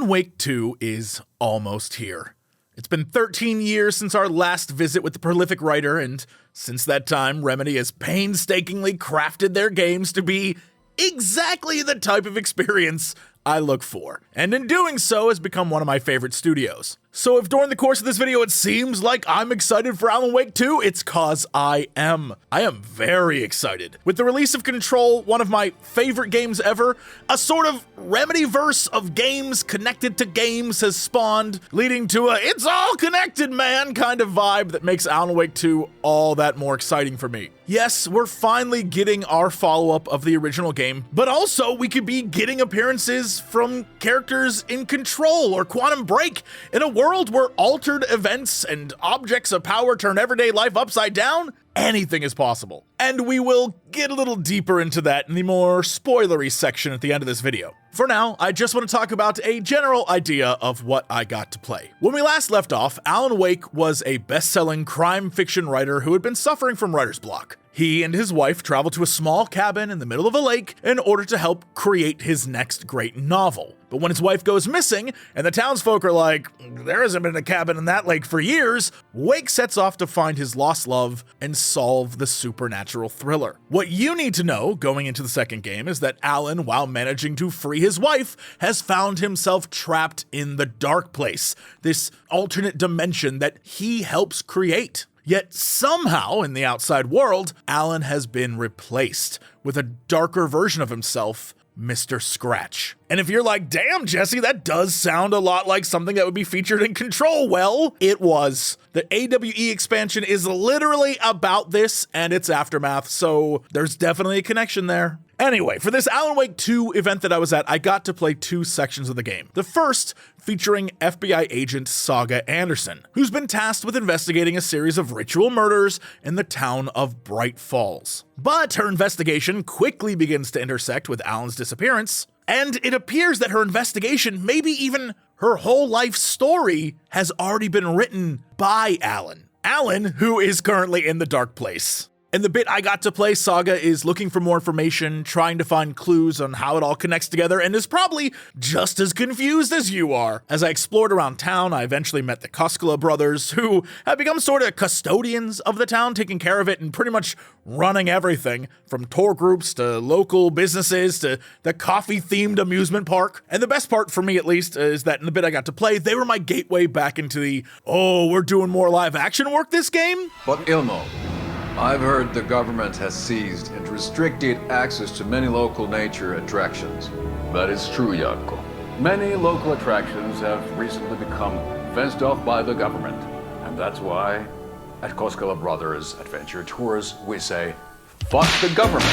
Alan Wake 2 is almost here. It's been 13 years since our last visit with the prolific writer, and since that time, Remedy has painstakingly crafted their games to be exactly the type of experience I look for, and in doing so has become one of my favorite studios. So if during the course of this video it seems like I'm excited for Alan Wake 2, it's cause I am. I am very excited. With the release of Control, one of my favorite games ever, a sort of Remedy-verse of games connected to games has spawned, leading to a it's all connected man kind of vibe that makes Alan Wake 2 all that more exciting for me. Yes, we're finally getting our follow-up of the original game, but also we could be getting appearances from characters in Control or Quantum Break in a world where altered events and objects of power turn everyday life upside down. Anything is possible. And we will get a little deeper into that in the more spoilery section at the end of this video. For now, I just want to talk about a general idea of what I got to play. When we last left off, Alan Wake was a best-selling crime fiction writer who had been suffering from writer's block. He and his wife traveled to a small cabin in the middle of a lake in order to help create his next great novel. But when his wife goes missing, and the townsfolk are like, there hasn't been a cabin in that lake for years, Wake sets off to find his lost love and solve the supernatural thriller. What you need to know going into the second game is that Alan, while managing to free his wife, has found himself trapped in the dark place, this alternate dimension that he helps create. Yet somehow, in the outside world, Alan has been replaced with a darker version of himself, Mr. Scratch. And if you're like, damn, Jesse, that does sound a lot like something that would be featured in Control, well, it was. The AWE expansion is literally about this and its aftermath, so there's definitely a connection there. Anyway, for this Alan Wake 2 event that I was at, I got to play two sections of the game. The first featuring FBI agent Saga Anderson, who's been tasked with investigating a series of ritual murders in the town of Bright Falls. But her investigation quickly begins to intersect with Alan's disappearance, and it appears that her investigation, maybe even her whole life story, has already been written by Alan. Alan, who is currently in the dark place. In the bit I got to play, Saga is looking for more information, trying to find clues on how it all connects together, and is probably just as confused as you are. As I explored around town, I eventually met the Cox brothers, who have become sort of custodians of the town, taking care of it and pretty much running everything, from tour groups to local businesses to the coffee-themed amusement park. And the best part, for me at least, is that in the bit I got to play, they were my gateway back into the, oh, we're doing more live action work this game? But Ilmo, I've heard the government has seized and restricted access to many local nature attractions. That is true, Jarkko. Many local attractions have recently become fenced off by the government. And that's why, at Koskela Brothers Adventure Tours, we say, fuck the government.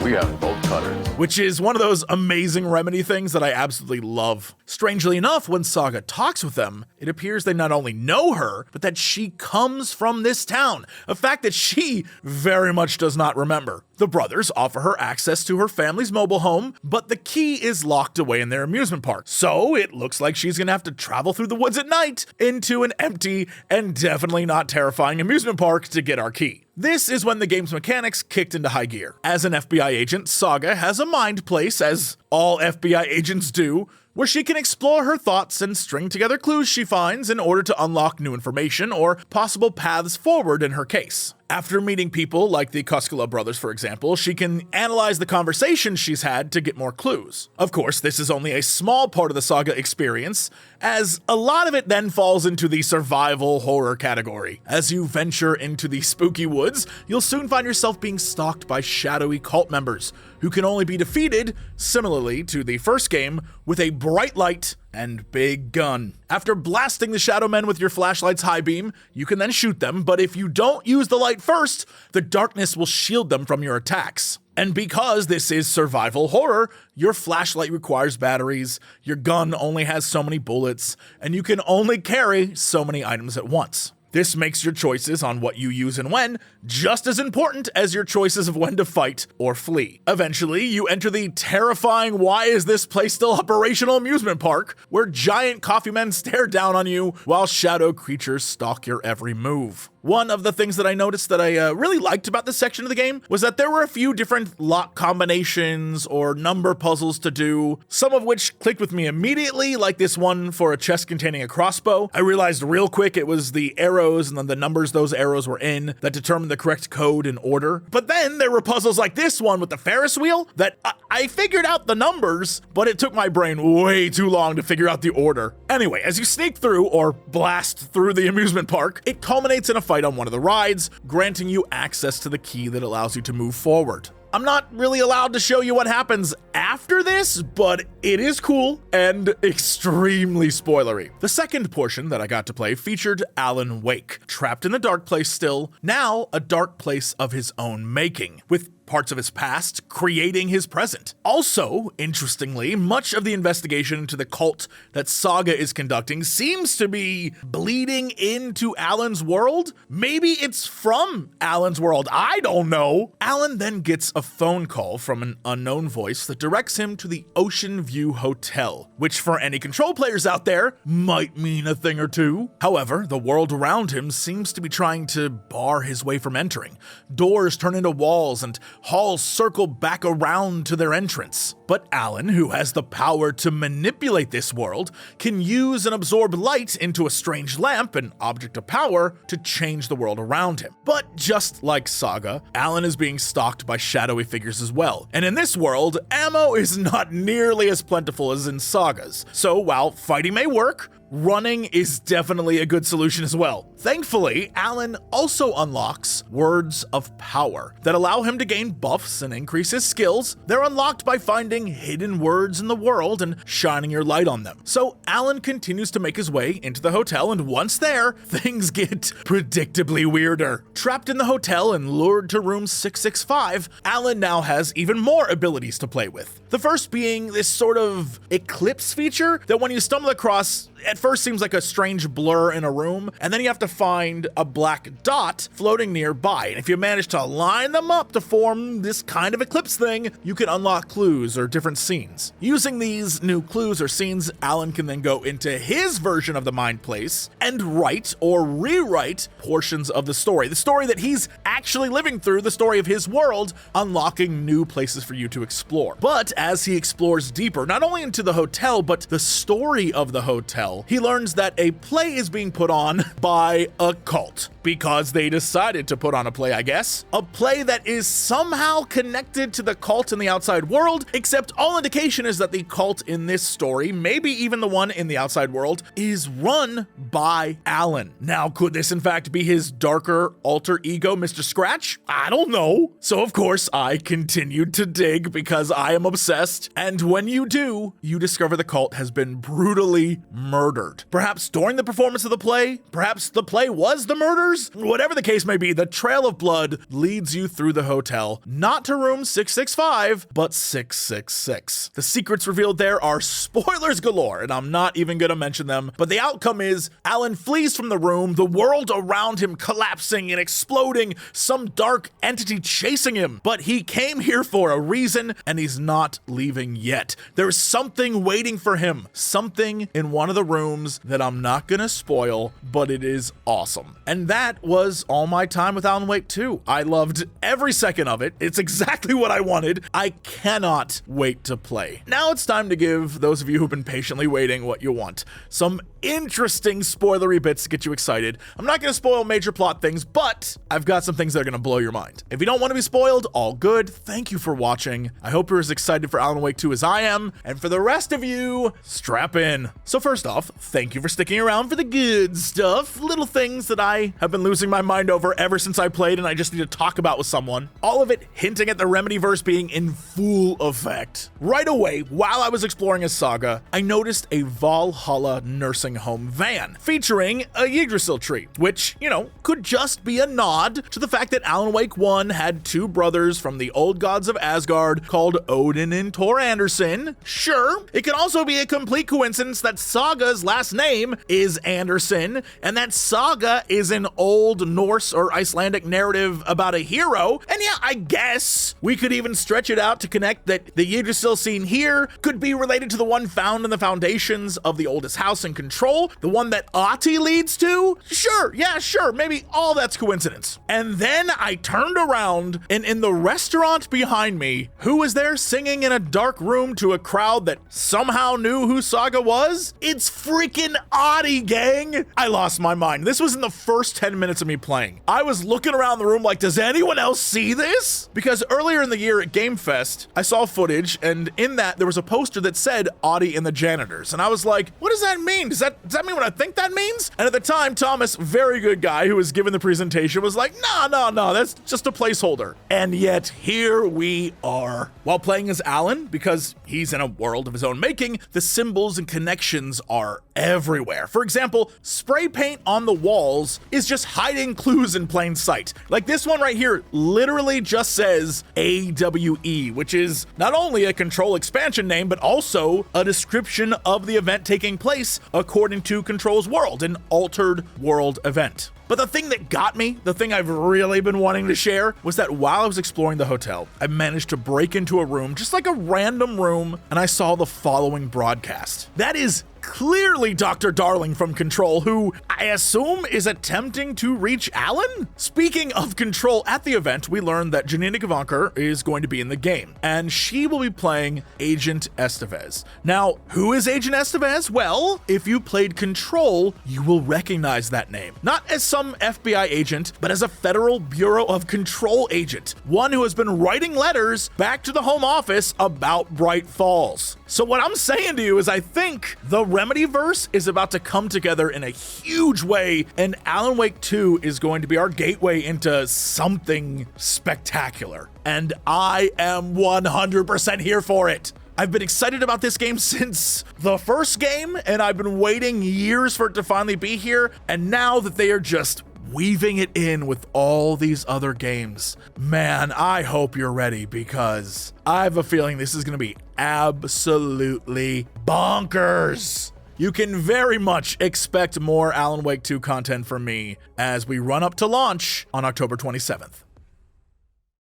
We have both cutters. Which is one of those amazing Remedy things that I absolutely love. Strangely enough, when Saga talks with them, it appears they not only know her, but that she comes from this town, a fact that she very much does not remember. The brothers offer her access to her family's mobile home, but the key is locked away in their amusement park. So it looks like she's gonna have to travel through the woods at night into an empty and definitely not terrifying amusement park to get our key. This is when the game's mechanics kicked into high gear. As an FBI agent, Saga has a mind place, as all FBI agents do, where she can explore her thoughts and string together clues she finds in order to unlock new information or possible paths forward in her case. After meeting people like the Koskela brothers, for example, she can analyze the conversations she's had to get more clues. Of course, this is only a small part of the Saga experience, as a lot of it then falls into the survival horror category. As you venture into the spooky woods, you'll soon find yourself being stalked by shadowy cult members, who can only be defeated, similarly to the first game, with a bright light and big gun. After blasting the shadow men with your flashlight's high beam, you can then shoot them, but if you don't use the light first, the darkness will shield them from your attacks. And because this is survival horror, your flashlight requires batteries, your gun only has so many bullets, and you can only carry so many items at once. This makes your choices on what you use and when just as important as your choices of when to fight or flee. Eventually, you enter the terrifying why is this place still operational amusement park, where giant coffee men stare down on you while shadow creatures stalk your every move. One of the things that I noticed that I really liked about this section of the game was that there were a few different lock combinations or number puzzles to do, some of which clicked with me immediately, like this one for a chest containing a crossbow. I realized real quick it was the arrows and then the numbers those arrows were in that determined the correct code and order. But then there were puzzles like this one with the Ferris wheel that I figured out the numbers, but it took my brain way too long to figure out the order. Anyway, as you sneak through or blast through the amusement park, it culminates in a fight on one of the rides, granting you access to the key that allows you to move forward. I'm not really allowed to show you what happens after this, but it is cool and extremely spoilery. The second portion that I got to play featured Alan Wake, trapped in the dark place still, now a dark place of his own making, with parts of his past creating his present. Also, interestingly, much of the investigation into the cult that Saga is conducting seems to be bleeding into Alan's world. Maybe it's from Alan's world, I don't know. Alan then gets a phone call from an unknown voice that directs him to the Ocean View Hotel, which for any Control players out there might mean a thing or two. However, the world around him seems to be trying to bar his way from entering. Doors turn into walls and halls circle back around to their entrance. But Alan, who has the power to manipulate this world, can use and absorb light into a strange lamp, an object of power, to change the world around him. But just like Saga, Alan is being stalked by shadowy figures as well. And in this world, ammo is not nearly as plentiful as in Saga's. So while fighting may work, running is definitely a good solution as well. Thankfully, Alan also unlocks words of power that allow him to gain buffs and increase his skills. They're unlocked by finding hidden words in the world and shining your light on them. So Alan continues to make his way into the hotel, and once there, things get predictably weirder. Trapped in the hotel and lured to room 665, Alan now has even more abilities to play with. The first being this sort of eclipse feature that when you stumble across, at first seems like a strange blur in a room, and then you have to find a black dot floating nearby. And if you manage to line them up to form this kind of eclipse thing, you can unlock clues or different scenes. Using these new clues or scenes, Alan can then go into his version of the Mind Place and write or rewrite portions of the story that he's actually living through, the story of his world, unlocking new places for you to explore. But as he explores deeper, not only into the hotel, but the story of the hotel, he learns that a play is being put on by a cult, because they decided to put on a play, I guess. A play that is somehow connected to the cult in the outside world, except all indication is that the cult in this story, maybe even the one in the outside world, is run by Alan. Now, could this in fact be his darker alter ego, Mr. Scratch? I don't know. So of course, I continued to dig because I am obsessed, and when you do, you discover the cult has been brutally murdered. Perhaps during the performance of the play, perhaps the play was the murders? Whatever the case may be, the trail of blood leads you through the hotel, not to room 665, but 666. The secrets revealed there are spoilers galore, and I'm not even gonna mention them, but the outcome is Alan flees from the room, the world around him collapsing and exploding, some dark entity chasing him, but he came here for a reason, and he's not leaving yet. There's something waiting for him, something in one of the rooms that I'm not gonna spoil, but it is awesome. And that was all my time with Alan Wake 2. I loved every second of it. It's exactly what I wanted. I cannot wait to play. Now it's time to give those of you who've been patiently waiting what you want. Some interesting spoilery bits to get you excited. I'm not gonna spoil major plot things, but I've got some things that are gonna blow your mind. If you don't want to be spoiled, all good. Thank you for watching. I hope you're as excited for Alan Wake 2 as I am, and for the rest of you, strap in. So first off, thank you for sticking around for the good stuff. Little things that I have been losing my mind over ever since I played and I just need to talk about with someone. All of it hinting at the Remedyverse being in full effect. Right away, while I was exploring a saga, I noticed a Valhalla nursing home van featuring a Yggdrasil tree, which, could just be a nod to the fact that Alan Wake 1 had two brothers from the old gods of Asgard called Odin and Thor Anderson. Sure, it could also be a complete coincidence that Saga's his last name is Anderson, and that Saga is an old Norse or Icelandic narrative about a hero. And yeah, I guess we could even stretch it out to connect that the Yggdrasil scene here could be related to the one found in the foundations of the oldest house in Control, the one that Ati leads to. Sure, yeah, sure, maybe all that's coincidence. And then I turned around, and in the restaurant behind me, who was there singing in a dark room to a crowd that somehow knew who Saga was? It's freaking Ati, gang! I lost my mind. This was in the first 10 minutes of me playing. I was looking around the room like, does anyone else see this? Because earlier in the year at Game Fest, I saw footage, and in that there was a poster that said Ati and the Janitors. And I was like, what does that mean? Does that mean what I think that means? And at the time, Thomas, very good guy who was given the presentation, was like, no, that's just a placeholder. And yet here we are. While playing as Alan, because he's in a world of his own making, the symbols and connections are everywhere. For example, spray paint on the walls is just hiding clues in plain sight. Like this one right here literally just says AWE, which is not only a Control expansion name, but also a description of the event taking place according to Control's world, an altered world event. But the thing that got me, the thing I've really been wanting to share, was that while I was exploring the hotel, I managed to break into a room, just like a random room, and I saw the following broadcast. That is clearly Dr. Darling from Control, who I assume is attempting to reach Alan? Speaking of Control, at the event, we learned that Janina Gavankar is going to be in the game, and she will be playing Agent Estevez. Now, who is Agent Estevez? Well, if you played Control, you will recognize that name. Not as some FBI agent, but as a Federal Bureau of Control agent, one who has been writing letters back to the Home Office about Bright Falls. So what I'm saying to you is I think the Remedyverse is about to come together in a huge way, and Alan Wake 2 is going to be our gateway into something spectacular. And I am 100% here for it. I've been excited about this game since the first game, and I've been waiting years for it to finally be here, and now that they are just weaving it in with all these other games, man, I hope you're ready, because I have a feeling this is going to be absolutely bonkers. You can very much expect more Alan Wake 2 content from me as we run up to launch on October 27th.